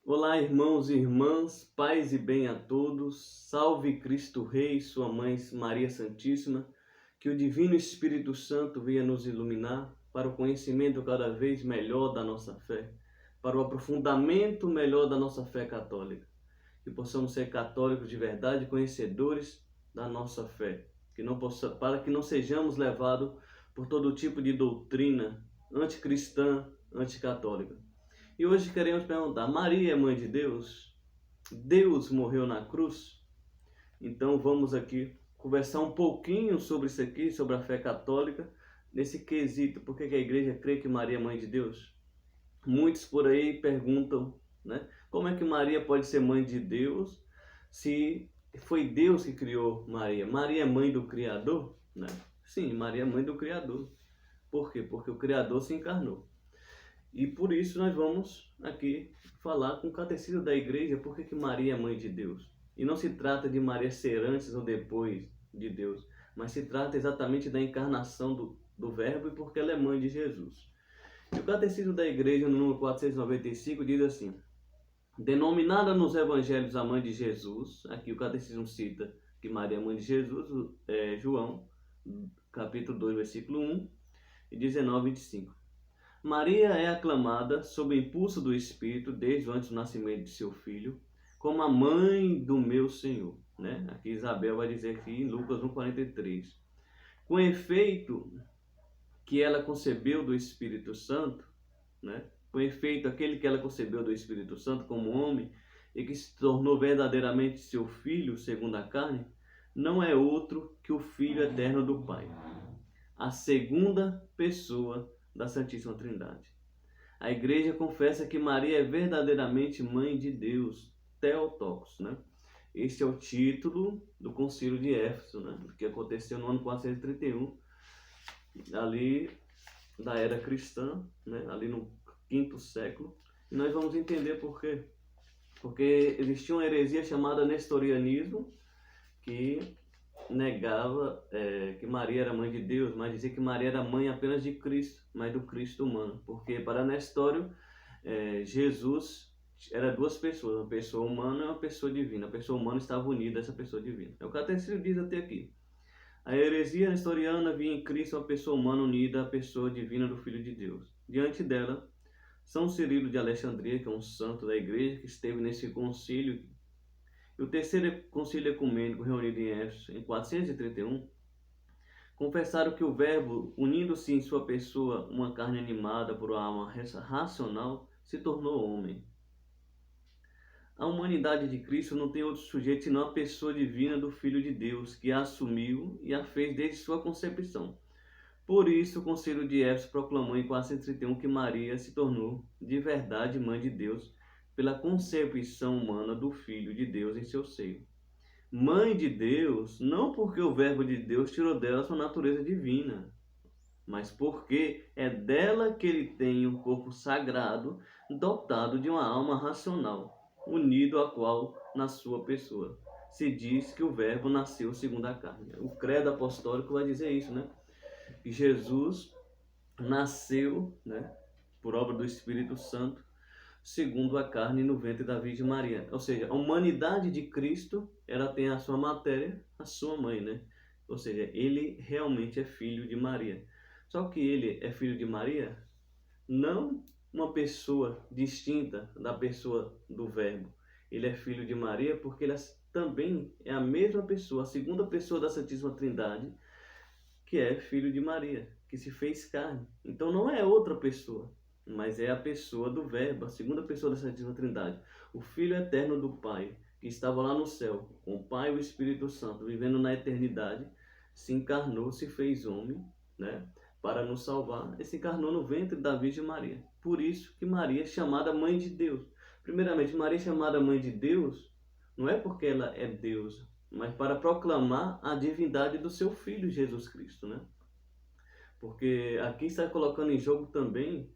Olá, irmãos e irmãs, paz e bem a todos. Salve Cristo Rei, sua mãe Maria Santíssima. Que o Divino Espírito Santo venha nos iluminar para o conhecimento cada vez melhor da nossa fé, para o aprofundamento melhor da nossa fé católica. Que possamos ser católicos de verdade, conhecedores da nossa fé, para que não sejamos levados por todo tipo de doutrina anticristã, anticatólica. E hoje queremos perguntar: Maria é mãe de Deus? Deus morreu na cruz? Então vamos aqui conversar um pouquinho sobre isso aqui, sobre a fé católica, nesse quesito. Por que a igreja crê que Maria é mãe de Deus? Muitos por aí perguntam, né? Como é que Maria pode ser mãe de Deus se foi Deus que criou Maria? Maria é mãe do Criador, né? Sim, Maria é mãe do Criador. Por quê? Porque o Criador se encarnou. E por isso nós vamos aqui falar com o catecismo da igreja por que Maria é mãe de Deus. E não se trata de Maria ser antes ou depois de Deus, mas se trata exatamente da encarnação do Verbo e porque ela é mãe de Jesus. E o catecismo da igreja, no número 495, diz assim: denominada nos evangelhos a mãe de Jesus, aqui o catecismo cita que Maria é mãe de Jesus, João, capítulo 2, versículo 1 e 19, 25. Maria é aclamada, sob o impulso do Espírito, desde antes do nascimento de seu filho, como a mãe do meu Senhor. Né? Aqui Isabel vai dizer aqui em Lucas 1,43. Com efeito que ela concebeu do Espírito Santo, né? Com efeito aquele que ela concebeu do Espírito Santo como homem e que se tornou verdadeiramente seu filho, segundo a carne, não é outro que o Filho eterno do Pai, a segunda pessoa da Santíssima Trindade. A igreja confessa que Maria é verdadeiramente mãe de Deus, Theotokos, né? Este é o título do Concílio de Éfeso, né? Que aconteceu no ano 431, ali da era cristã, né? Ali no quinto século. E nós vamos entender por quê. Porque existia uma heresia chamada nestorianismo, que negava que Maria era mãe de Deus, mas dizia que Maria era mãe apenas de Cristo, mas do Cristo humano. Porque para Nestório, Jesus era duas pessoas, uma pessoa humana e uma pessoa divina. A pessoa humana estava unida a essa pessoa divina. O catecismo diz até aqui: a heresia nestoriana via em Cristo uma pessoa humana unida à pessoa divina do Filho de Deus. Diante dela, São Cirilo de Alexandria, que é um santo da igreja, que esteve nesse concílio, e o terceiro concílio ecumênico reunido em Éfeso em 431, confessaram que o Verbo, unindo-se em sua pessoa uma carne animada por uma alma racional, se tornou homem. A humanidade de Cristo não tem outro sujeito senão a pessoa divina do Filho de Deus, que a assumiu e a fez desde sua concepção. Por isso, o Concílio de Éfeso proclamou em 431 que Maria se tornou de verdade mãe de Deus pela concepção humana do Filho de Deus em seu seio. Mãe de Deus, não porque o Verbo de Deus tirou dela sua natureza divina, mas porque é dela que ele tem um corpo sagrado, dotado de uma alma racional, unido a qual na sua pessoa. Se diz que o Verbo nasceu segundo a carne. O credo apostólico vai dizer isso, né? Que Jesus nasceu, né, por obra do Espírito Santo, segundo a carne no ventre da Virgem Maria. Ou seja, a humanidade de Cristo, ela tem a sua matéria, a sua mãe, né? Ou seja, ele realmente é filho de Maria. Só que ele é filho de Maria, não uma pessoa distinta da pessoa do Verbo. Ele é filho de Maria porque ele também é a mesma pessoa, a segunda pessoa da Santíssima Trindade, que é filho de Maria, que se fez carne. Então não é outra pessoa, mas é a pessoa do Verbo, a segunda pessoa da Santíssima Trindade, o Filho eterno do Pai, que estava lá no céu, com o Pai e o Espírito Santo, vivendo na eternidade, se encarnou, se fez homem, né, para nos salvar, e se encarnou no ventre da Virgem Maria. Por isso que Maria é chamada Mãe de Deus. Primeiramente, Maria é chamada Mãe de Deus, não é porque ela é Deus, mas para proclamar a divindade do seu Filho Jesus Cristo, né? Porque aqui está colocando em jogo também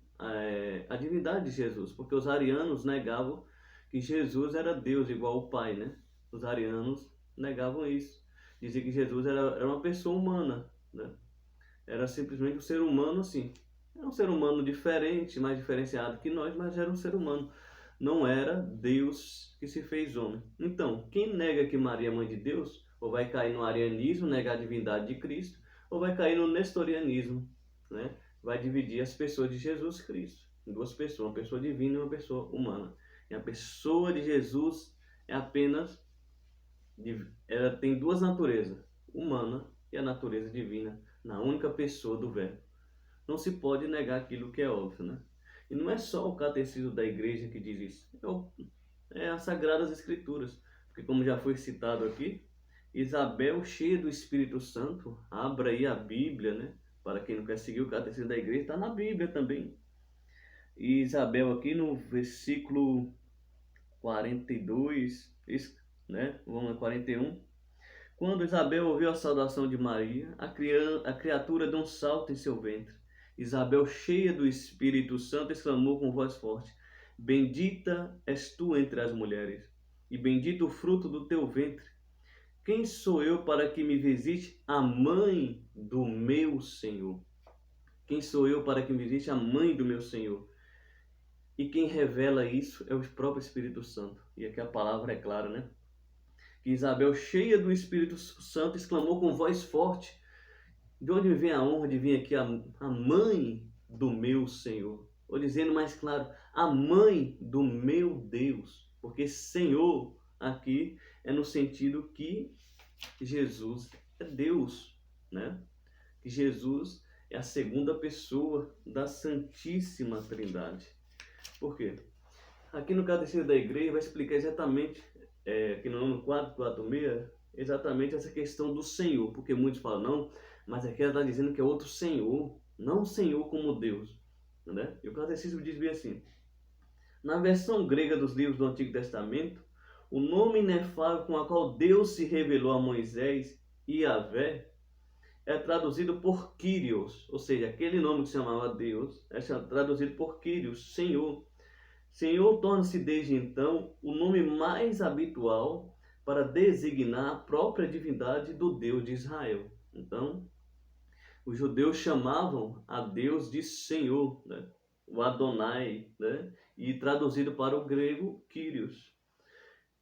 a divindade de Jesus, porque os arianos negavam que Jesus era Deus igual ao Pai, né? Os arianos negavam isso, diziam que Jesus era uma pessoa humana, né? Era simplesmente um ser humano assim, era um ser humano diferente, mais diferenciado que nós, mas era um ser humano. não era Deus que se fez homem. Então, quem nega que Maria é mãe de Deus, ou vai cair no arianismo, negar a divindade de Cristo, ou vai cair no nestorianismo, né? Vai dividir as pessoas de Jesus Cristo em duas pessoas, uma pessoa divina e uma pessoa humana. E a pessoa de Jesus é apenas, ela tem duas naturezas, humana e a natureza divina, na única pessoa do Verbo. Não se pode negar aquilo que é óbvio, né? E não é só o catecismo da igreja que diz isso, é as Sagradas Escrituras. Porque como já foi citado aqui, Isabel, cheia do Espírito Santo, abra aí a Bíblia, né? Para quem não quer seguir o catecismo da igreja, está na Bíblia também. E Isabel aqui no versículo 42, né? Vamos lá, 41. Quando Isabel ouviu a saudação de Maria, a criatura deu um salto em seu ventre. Isabel, cheia do Espírito Santo, exclamou com voz forte: Bendita és tu entre as mulheres, e bendito o fruto do teu ventre. Quem sou eu para que me visite a mãe do meu Senhor? Quem sou eu para que me visite a mãe do meu Senhor? E quem revela isso é o próprio Espírito Santo. E aqui a palavra é clara, né? Que Isabel, cheia do Espírito Santo, exclamou com voz forte: De onde me vem a honra de vir aqui a mãe do meu Senhor? Ou dizendo mais claro, a mãe do meu Deus. Porque Senhor aqui é no sentido que Jesus é Deus, né? Que Jesus é a segunda pessoa da Santíssima Trindade. Por quê? Aqui no Catecismo da Igreja vai explicar exatamente, aqui no número 446, exatamente essa questão do Senhor, porque muitos falam, não, mas aqui ela está dizendo que é outro Senhor, não Senhor como Deus, né? E o Catecismo diz bem assim, na versão grega dos livros do Antigo Testamento, o nome inefável com o qual Deus se revelou a Moisés e Yahvé é traduzido por Kyrios, ou seja, aquele nome que se chamava Deus é traduzido por Kyrios, Senhor. Senhor torna-se desde então o nome mais habitual para designar a própria divindade do Deus de Israel. Então, os judeus chamavam a Deus de Senhor, né? O Adonai, né? E traduzido para o grego, Kyrios.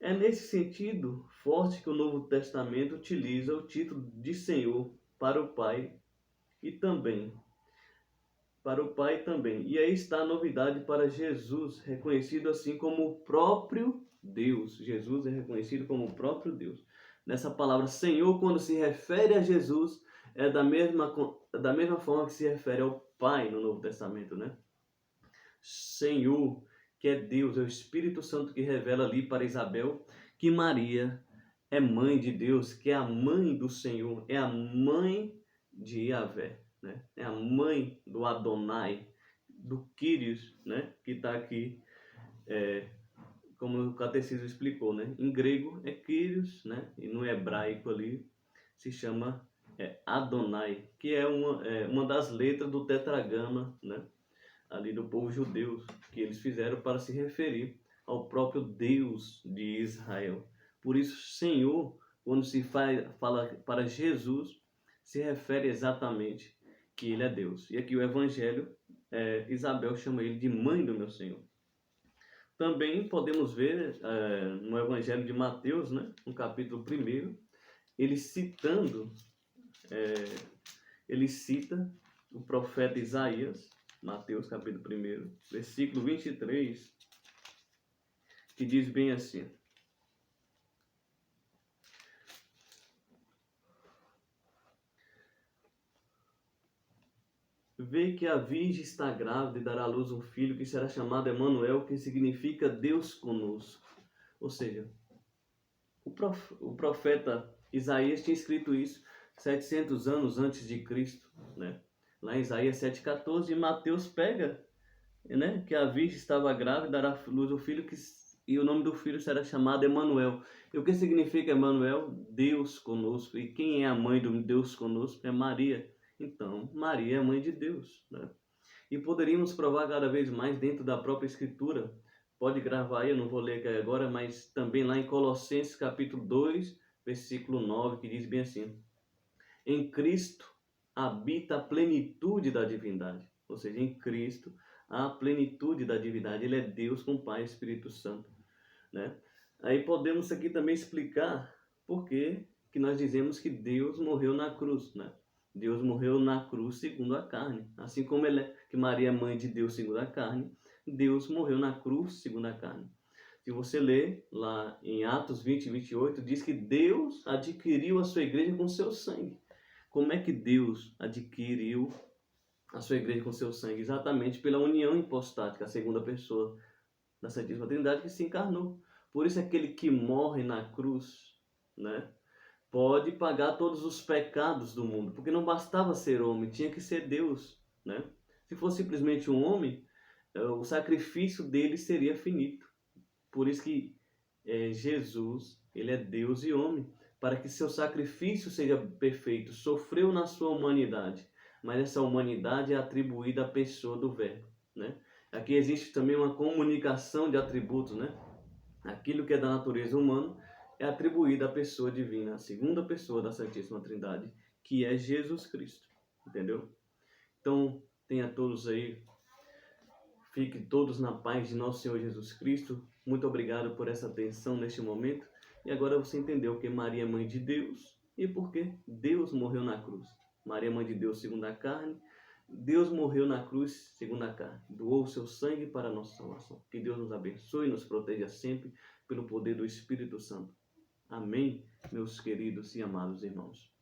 É nesse sentido forte que o Novo Testamento utiliza o título de Senhor para o Pai e também E aí está a novidade para Jesus, reconhecido assim como o próprio Deus. Jesus é reconhecido como o próprio Deus. Nessa palavra Senhor, quando se refere a Jesus, é da mesma forma que se refere ao Pai no Novo Testamento, né? Senhor, que é Deus, é o Espírito Santo que revela ali para Isabel que Maria é mãe de Deus, que é a mãe do Senhor, é a mãe de Yahvé, né? É a mãe do Adonai, do Kyrios, né? Que está aqui, como o catecismo explicou, né? Em grego é Kyrios, né? E no hebraico ali se chama Adonai, que é uma das letras do tetragrama, né? Ali do povo judeu, que eles fizeram para se referir ao próprio Deus de Israel. Por isso, Senhor, quando se fala para Jesus, se refere exatamente que ele é Deus. E aqui o Evangelho, Isabel chama ele de mãe do meu Senhor. Também podemos ver no Evangelho de Mateus, né, no capítulo 1, ele cita o profeta Isaías, Mateus capítulo 1, versículo 23, que diz bem assim: Vê que a virgem está grávida e dará à luz um filho que será chamado Emanuel, que significa Deus conosco. Ou seja, o profeta Isaías tinha escrito isso 700 anos antes de Cristo, né? Lá em Isaías 7,14, e Mateus pega, né, que a virgem estava grávida e dará à luz um filho e o nome do filho será chamado Emanuel. E o que significa Emanuel? Deus conosco. E quem é a mãe do Deus conosco? É Maria. Então, Maria é a mãe de Deus, né? E poderíamos provar cada vez mais dentro da própria Escritura. Pode gravar aí, eu não vou ler aqui agora, mas também lá em Colossenses capítulo 2, versículo 9, que diz bem assim: Em Cristo habita a plenitude da divindade. Ou seja, em Cristo a plenitude da divindade. Ele é Deus com Pai e Espírito Santo, né? Aí podemos aqui também explicar por que nós dizemos que Deus morreu na cruz, né? Deus morreu na cruz segundo a carne. Assim como que Maria é mãe de Deus segundo a carne, Deus morreu na cruz segundo a carne. Se você ler lá em Atos 20, 28, diz que Deus adquiriu a sua igreja com seu sangue. Como é que Deus adquiriu a sua igreja com seu sangue? Exatamente pela união hipostática, a segunda pessoa da Santíssima Trindade que se encarnou. Por isso aquele que morre na cruz, né, pode pagar todos os pecados do mundo, porque não bastava ser homem, tinha que ser Deus, né? Se fosse simplesmente um homem, o sacrifício dele seria finito. Por isso que Jesus, ele é Deus e homem, para que seu sacrifício seja perfeito, sofreu na sua humanidade, mas essa humanidade é atribuída à pessoa do Verbo, né? Aqui existe também uma comunicação de atributos, né? Aquilo que é da natureza humana é atribuído à pessoa divina, a segunda pessoa da Santíssima Trindade, que é Jesus Cristo, entendeu? Então, tenha todos aí, fiquem todos na paz de nosso Senhor Jesus Cristo. Muito obrigado por essa atenção neste momento. E agora você entendeu que Maria é mãe de Deus e por que Deus morreu na cruz. Maria é mãe de Deus segundo a carne. Deus morreu na cruz segundo a carne. Doou o seu sangue para a nossa salvação. Que Deus nos abençoe e nos proteja sempre pelo poder do Espírito Santo. Amém, meus queridos e amados irmãos.